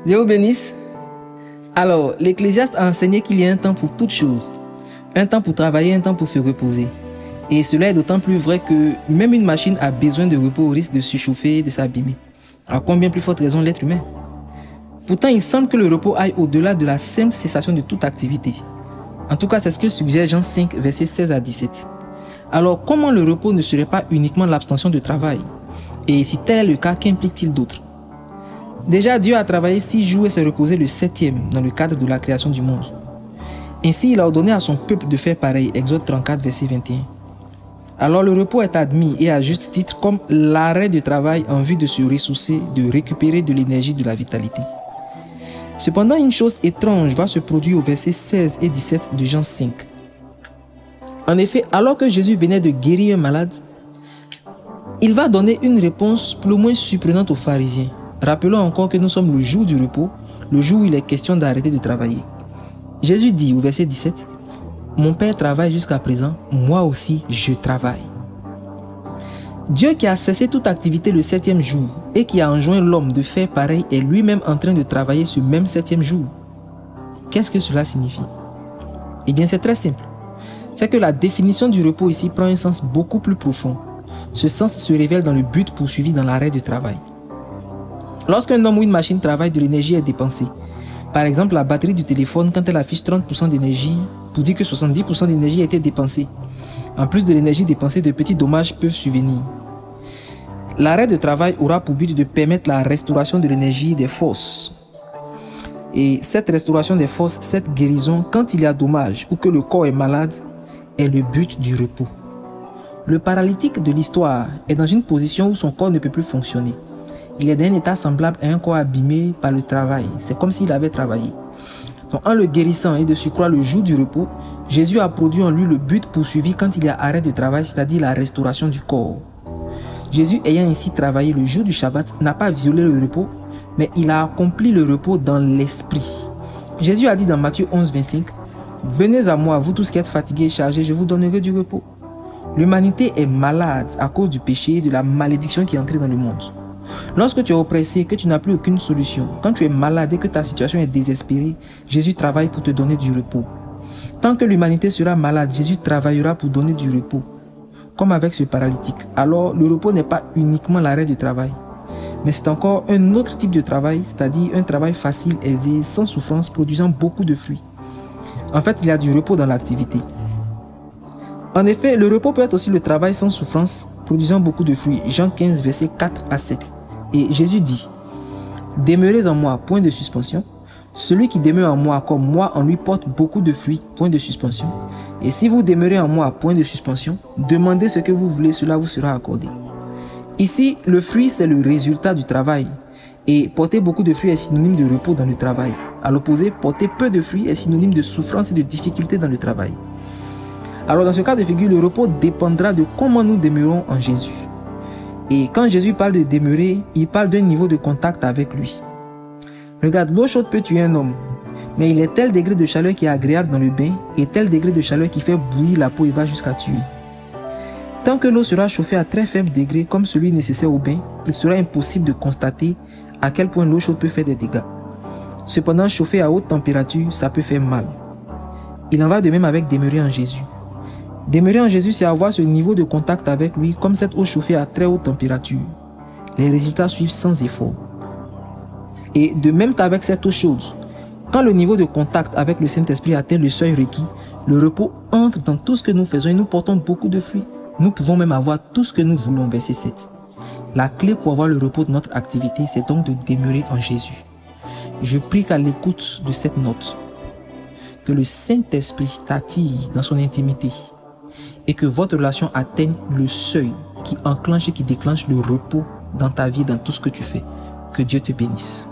Dieu vous bénisse. Alors, l'Ecclésiaste a enseigné qu'il y a un temps pour toutes choses. Un temps pour travailler, un temps pour se reposer. Et cela est d'autant plus vrai que même une machine a besoin de repos au risque de surchauffer et de s'abîmer. À combien plus forte raison l'être humain? Pourtant, il semble que le repos aille au-delà de la simple cessation de toute activité. En tout cas, c'est ce que suggère Jean 5, versets 16 à 17. Alors, comment le repos ne serait pas uniquement l'abstention de travail? Et si tel est le cas, qu'implique-t-il d'autre? Déjà, Dieu a travaillé 6 jours et s'est reposé le 7e dans le cadre de la création du monde. Ainsi, il a ordonné à son peuple de faire pareil, Exode 34, verset 21. Alors le repos est admis et à juste titre comme l'arrêt du travail en vue de se ressourcer, de récupérer de l'énergie, de la vitalité. Cependant, une chose étrange va se produire au verset 16 et 17 de Jean 5. En effet, alors que Jésus venait de guérir un malade, il va donner une réponse pour le moins surprenante aux pharisiens. Rappelons encore que nous sommes le jour du repos, le jour où il est question d'arrêter de travailler. Jésus dit au verset 17, « Mon Père travaille jusqu'à présent, moi aussi je travaille. » Dieu qui a cessé toute activité le 7e jour et qui a enjoint l'homme de faire pareil est lui-même en train de travailler ce même 7e jour. Qu'est-ce que cela signifie? Eh bien, c'est très simple. C'est que la définition du repos ici prend un sens beaucoup plus profond. Ce sens se révèle dans le but poursuivi dans l'arrêt de travail. Lorsqu'un homme ou une machine travaille, de l'énergie est dépensée. Par exemple, la batterie du téléphone, quand elle affiche 30% d'énergie, pour dire que 70% d'énergie a été dépensée. En plus de l'énergie dépensée, de petits dommages peuvent survenir. L'arrêt de travail aura pour but de permettre la restauration de l'énergie des forces. Et cette restauration des forces, cette guérison, quand il y a dommage ou que le corps est malade, est le but du repos. Le paralytique de l'histoire est dans une position où son corps ne peut plus fonctionner. Il est dans un état semblable à un corps abîmé par le travail. C'est comme s'il avait travaillé. Donc, en le guérissant et de surcroît le jour du repos, Jésus a produit en lui le but poursuivi quand il y a arrêt de travail, c'est-à-dire la restauration du corps. Jésus, ayant ainsi travaillé le jour du Shabbat, n'a pas violé le repos, mais il a accompli le repos dans l'esprit. Jésus a dit dans Matthieu 11, 25, « Venez à moi, vous tous qui êtes fatigués et chargés, je vous donnerai du repos. » L'humanité est malade à cause du péché et de la malédiction qui est entrée dans le monde. Lorsque tu es oppressé, que tu n'as plus aucune solution, quand tu es malade et que ta situation est désespérée, Jésus travaille pour te donner du repos. Tant que l'humanité sera malade, Jésus travaillera pour donner du repos. Comme avec ce paralytique. Alors, le repos n'est pas uniquement l'arrêt du travail, mais c'est encore un autre type de travail, c'est-à-dire un travail facile, aisé, sans souffrance, produisant beaucoup de fruits. En fait, il y a du repos dans l'activité. En effet, le repos peut être aussi le travail sans souffrance, produisant beaucoup de fruits. Jean 15, versets 4 à 7. Et Jésus dit, « Demeurez en moi, point de suspension. Celui qui demeure en moi comme moi en lui porte beaucoup de fruits, point de suspension. Et si vous demeurez en moi, point de suspension, demandez ce que vous voulez, cela vous sera accordé. » Ici, le fruit, c'est le résultat du travail. Et porter beaucoup de fruits est synonyme de repos dans le travail. À l'opposé, porter peu de fruits est synonyme de souffrance et de difficulté dans le travail. Alors dans ce cas de figure, le repos dépendra de comment nous demeurons en Jésus. Et quand Jésus parle de demeurer, il parle d'un niveau de contact avec lui. Regarde, l'eau chaude peut tuer un homme, mais il est tel degré de chaleur qui est agréable dans le bain et tel degré de chaleur qui fait bouillir la peau et va jusqu'à tuer. Tant que l'eau sera chauffée à très faible degré comme celui nécessaire au bain, il sera impossible de constater à quel point l'eau chaude peut faire des dégâts. Cependant, chauffer à haute température, ça peut faire mal. Il en va de même avec demeurer en Jésus. Demeurer en Jésus, c'est avoir ce niveau de contact avec lui comme cette eau chauffée à très haute température. Les résultats suivent sans effort. Et de même qu'avec cette eau chaude, quand le niveau de contact avec le Saint-Esprit atteint le seuil requis, le repos entre dans tout ce que nous faisons et nous portons beaucoup de fruits. Nous pouvons même avoir tout ce que nous voulons, verset 7. La clé pour avoir le repos de notre activité, c'est donc de demeurer en Jésus. Je prie qu'à l'écoute de cette note, que le Saint-Esprit t'attire dans son intimité et que votre relation atteigne le seuil qui enclenche et qui déclenche le repos dans ta vie, dans tout ce que tu fais. Que Dieu te bénisse.